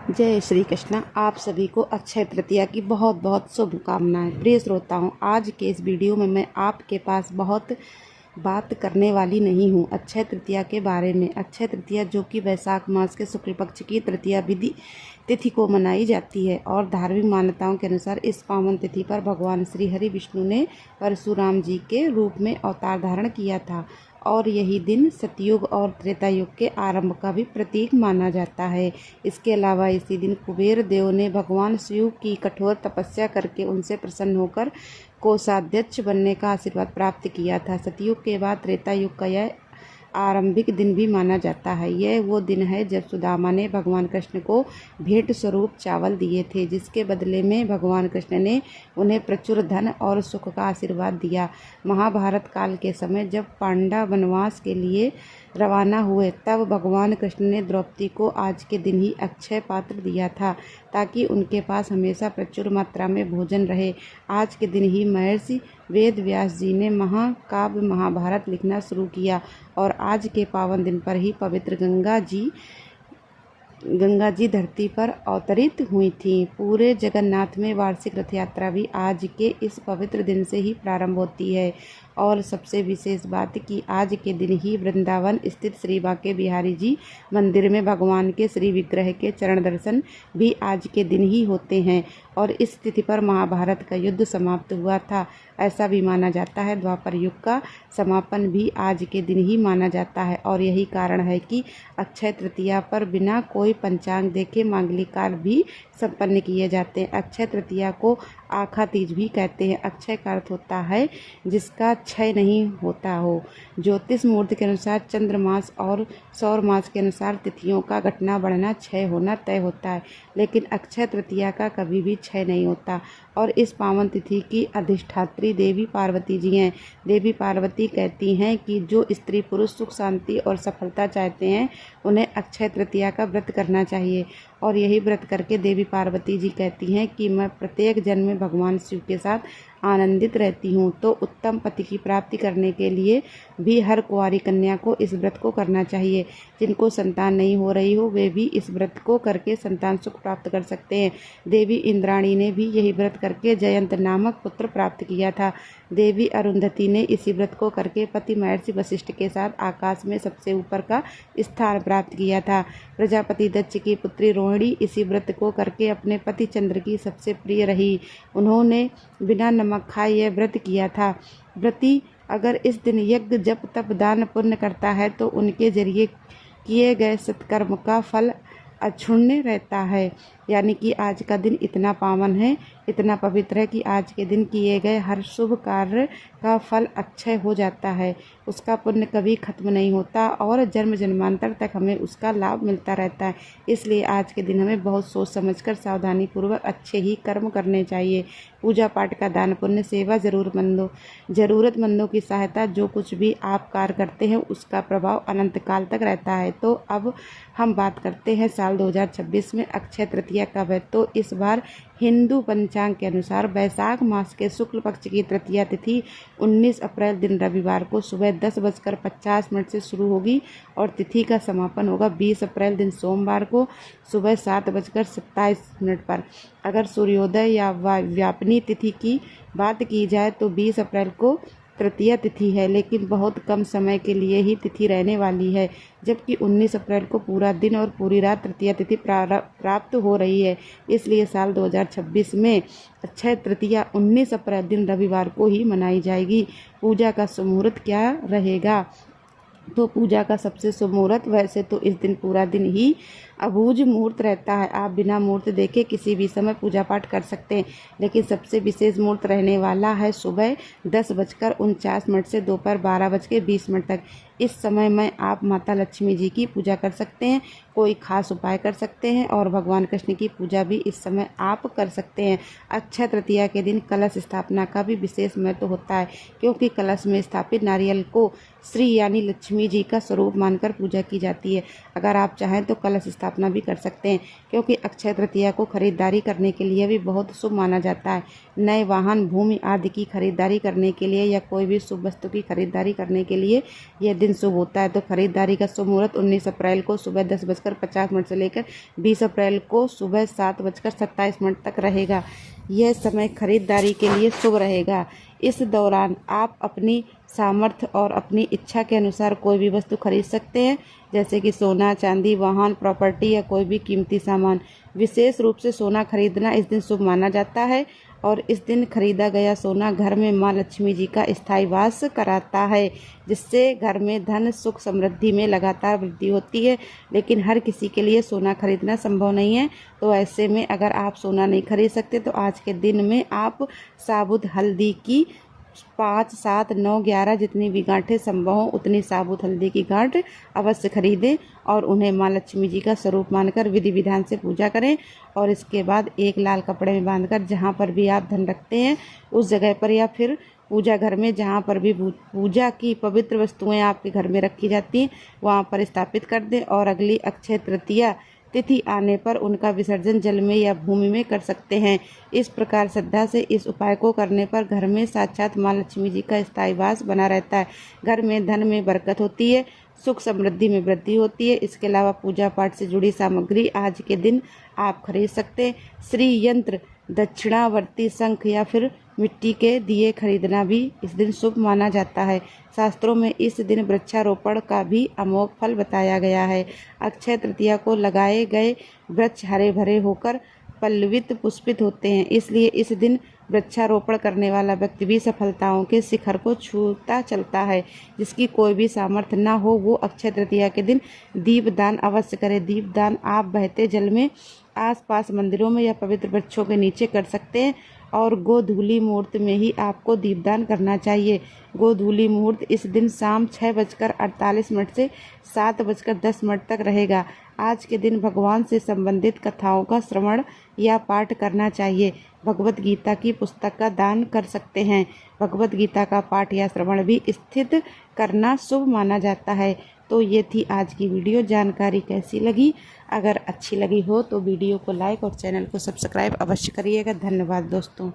जय श्री कृष्णा। आप सभी को अक्षय तृतीया की बहुत बहुत शुभकामनाएं। प्रिय श्रोताओं, आज के इस वीडियो में मैं आपके पास बहुत बात करने वाली नहीं हूँ अक्षय तृतीया के बारे में। अक्षय तृतीया जो कि वैशाख मास के शुक्ल पक्ष की तृतीया विधि तिथि को मनाई जाती है और धार्मिक मान्यताओं के अनुसार इस पावन तिथि पर भगवान श्री हरि विष्णु ने परशुराम जी के रूप में अवतार धारण किया था और यही दिन सतयुग और त्रेता युग के आरंभ का भी प्रतीक माना जाता है। इसके अलावा इसी दिन कुबेर देव ने भगवान शिव की कठोर तपस्या करके उनसे प्रसन्न होकर कोषाध्यक्ष बनने का आशीर्वाद प्राप्त किया था। सतयुग के बाद त्रेता युग का यह आरंभिक दिन भी माना जाता है। यह वो दिन है जब सुदामा ने भगवान कृष्ण को भेंट स्वरूप चावल दिए थे, जिसके बदले में भगवान कृष्ण ने उन्हें प्रचुर धन और सुख का आशीर्वाद दिया। महाभारत काल के समय जब पांडव वनवास के लिए रवाना हुए, तब भगवान कृष्ण ने द्रौपदी को आज के दिन ही अक्षय पात्र दिया था ताकि उनके पास हमेशा प्रचुर मात्रा में भोजन रहे। आज के दिन ही महर्षि वेद व्यास जी ने महाकाव्य महाभारत लिखना शुरू किया और आज के पावन दिन पर ही पवित्र गंगा जी धरती पर अवतरित हुई थी। पूरे जगन्नाथ में वार्षिक रथ यात्रा भी आज के इस पवित्र दिन से ही प्रारंभ होती है और सबसे विशेष बात कि आज के दिन ही वृंदावन स्थित श्री बांके बिहारी जी मंदिर में भगवान के श्री विग्रह के चरण दर्शन भी आज के दिन ही होते हैं और इस तिथि पर महाभारत का युद्ध समाप्त हुआ था, ऐसा भी माना जाता है। द्वापर युग का समापन भी आज के दिन ही माना जाता है और यही कारण है कि अक्षय तृतीया पर बिना कोई पंचांग देखे मांगलिक कार्य भी संपन्न किए जाते हैं। अक्षय तृतीया को आखा तीज भी कहते हैं। अक्षय का अर्थ होता है जिसका क्षय नहीं होता हो। ज्योतिष मुहूर्त के अनुसार चंद्रमास और सौर मास के अनुसार तिथियों का घटना बढ़ना क्षय होना तय होता है, लेकिन अक्षय तृतीया का कभी भी क्षय नहीं होता और इस पावन तिथि की अधिष्ठात्री देवी पार्वती जी हैं। देवी पार्वती कहती हैं कि जो स्त्री पुरुष सुख शांति और सफलता चाहते हैं उन्हें अक्षय तृतीया का व्रत करना चाहिए और यही व्रत करके देवी पार्वती जी कहती हैं कि मैं प्रत्येक जन्म में भगवान शिव के साथ आनंदित रहती हूँ। तो उत्तम पति की प्राप्ति करने के लिए भी हर कुंवारी कन्या को इस व्रत को करना चाहिए। जिनको संतान नहीं हो रही हो वे भी इस व्रत को करके संतान सुख प्राप्त कर सकते हैं। देवी इंद्राणी ने भी यही व्रत करके जयंत नामक पुत्र प्राप्त किया था। देवी अरुंधति ने इसी व्रत को करके पति महर्षि वशिष्ठ के साथ आकाश में सबसे ऊपर का स्थान प्राप्त किया था। प्रजापति दक्ष की पुत्री रोहिणी इसी व्रत को करके अपने पति चंद्र की सबसे प्रिय रही। उन्होंने बिना नमक खाए यह व्रत किया था। व्रती अगर इस दिन यज्ञ जप तप दान पुण्य करता है तो उनके जरिए किए गए सत्कर्म का फल अक्षुण्य रहता है। यानी कि आज का दिन इतना पावन है, इतना पवित्र है कि आज के दिन किए गए हर शुभ कार्य का फल अक्षय हो जाता है। उसका पुण्य कभी खत्म नहीं होता और जन्म जन्मांतर तक हमें उसका लाभ मिलता रहता है। इसलिए आज के दिन हमें बहुत सोच समझकर सावधानी पूर्वक अच्छे ही कर्म करने चाहिए। पूजा पाठ का दान पुण्य, सेवा, ज़रूरतमंदों की सहायता, जो कुछ भी आप कार्य करते हैं उसका प्रभाव अनंत काल तक रहता है। तो अब हम बात करते हैं साल 2026 में अक्षय तृतीया कब है। तो इस बार हिंदू पंचांग के अनुसार वैशाख मास के शुक्ल पक्ष की तृतीया तिथि 19 अप्रैल दिन रविवार को सुबह 10:50 से शुरू होगी और तिथि का समापन होगा 20 अप्रैल दिन सोमवार को सुबह 7:27 पर। अगर सूर्योदय या व्यापनी तिथि की बात की जाए तो 20 अप्रैल को तृतीया तिथि है, लेकिन बहुत कम समय के लिए ही तिथि रहने वाली है, जबकि 19 अप्रैल को पूरा दिन और पूरी रात तृतीया तिथि प्राप्त हो रही है। इसलिए साल 2026 में अक्षय तृतीया 19 अप्रैल दिन रविवार को ही मनाई जाएगी। पूजा का मुहूर्त क्या रहेगा? तो पूजा का सबसे शुभ मुहूर्त, वैसे तो इस दिन पूरा दिन ही अबूझ मुहूर्त रहता है। आप बिना मुहूर्त देखे किसी भी समय पूजा पाठ कर सकते हैं, लेकिन सबसे विशेष मुहूर्त रहने वाला है सुबह 10:49 से दोपहर 12:20 तक। इस समय में आप माता लक्ष्मी जी की पूजा कर सकते हैं, कोई खास उपाय कर सकते हैं और भगवान कृष्ण की पूजा भी इस समय आप कर सकते हैं। अक्षय तृतीया के दिन कलश स्थापना का भी विशेष महत्व होता है, क्योंकि कलश में स्थापित नारियल को श्री यानी लक्ष्मी जी का स्वरूप मानकर पूजा की जाती है। अगर आप चाहें तो कलश स्थापना स्थापना भी कर सकते हैं, क्योंकि अक्षय तृतीया को खरीदारी करने के लिए भी बहुत शुभ माना जाता है। नए वाहन, भूमि आदि की खरीदारी करने के लिए या कोई भी शुभ वस्तु की खरीदारी करने के लिए यह दिन शुभ होता है। तो खरीदारी का शुभ मुहूर्त 19 अप्रैल को सुबह 10:50 से लेकर 20 अप्रैल को सुबह 7:27 तक रहेगा। यह समय खरीदारी के लिए शुभ रहेगा। इस दौरान आप अपनी सामर्थ्य और अपनी इच्छा के अनुसार कोई भी वस्तु खरीद सकते हैं, जैसे कि सोना, चांदी, वाहन, प्रॉपर्टी या कोई भी कीमती सामान। विशेष रूप से सोना खरीदना इस दिन शुभ माना जाता है और इस दिन खरीदा गया सोना घर में माँ लक्ष्मी जी का स्थायी वास कराता है, जिससे घर में धन, सुख, समृद्धि में लगातार वृद्धि होती है। लेकिन हर किसी के लिए सोना खरीदना संभव नहीं है, तो ऐसे में अगर आप सोना नहीं खरीद सकते तो आज के दिन में आप साबुत हल्दी की 5, 7, 9, 11 जितनी भी गांठें संभव हो उतनी साबुत हल्दी की गांठ अवश्य खरीदें और उन्हें माँ लक्ष्मी जी का स्वरूप मानकर विधि विधान से पूजा करें। और इसके बाद एक लाल कपड़े में बांधकर जहाँ पर भी आप धन रखते हैं उस जगह पर या फिर पूजा घर में जहाँ पर भी पूजा की पवित्र वस्तुएं आपके घर में रखी जाती हैं वहाँ पर स्थापित कर दें और अगली अक्षय तृतीया तिथि आने पर उनका विसर्जन जल में या भूमि में कर सकते हैं। इस प्रकार श्रद्धा से इस उपाय को करने पर घर में साक्षात माँ लक्ष्मी जी का स्थायी वास बना रहता है। घर में धन में बरकत होती है, सुख समृद्धि में वृद्धि होती है। इसके अलावा पूजा पाठ से जुड़ी सामग्री आज के दिन आप खरीद सकते हैं। श्री यंत्र, दक्षिणावर्ती शंख या फिर मिट्टी के दिए खरीदना भी इस दिन शुभ माना जाता है। शास्त्रों में इस दिन वृक्षारोपण का भी अमोघ फल बताया गया है। अक्षय तृतीया को लगाए गए वृक्ष हरे भरे होकर पल्लवित पुष्पित होते हैं, इसलिए इस दिन वृक्षारोपण करने वाला व्यक्ति भी सफलताओं के शिखर को छूता चलता है। जिसकी कोई भी सामर्थ्य न हो वो अक्षय तृतीया के दिन दीपदान अवश्य करे। दीपदान आप बहते जल में, आसपास मंदिरों में या पवित्र वृक्षों के नीचे कर सकते हैं और गोधूली मुहूर्त में ही आपको दीपदान करना चाहिए। गोधूली मुहूर्त इस दिन शाम 6:48 से 7:10 तक रहेगा। आज के दिन भगवान से संबंधित कथाओं का श्रवण या पाठ करना चाहिए। भगवत गीता की पुस्तक का दान कर सकते हैं। भगवत गीता का पाठ या श्रवण भी स्थित करना शुभ माना जाता है। तो ये थी आज की वीडियो। जानकारी कैसी लगी? अगर अच्छी लगी हो तो वीडियो को लाइक और चैनल को सब्सक्राइब अवश्य करिएगा। धन्यवाद दोस्तों।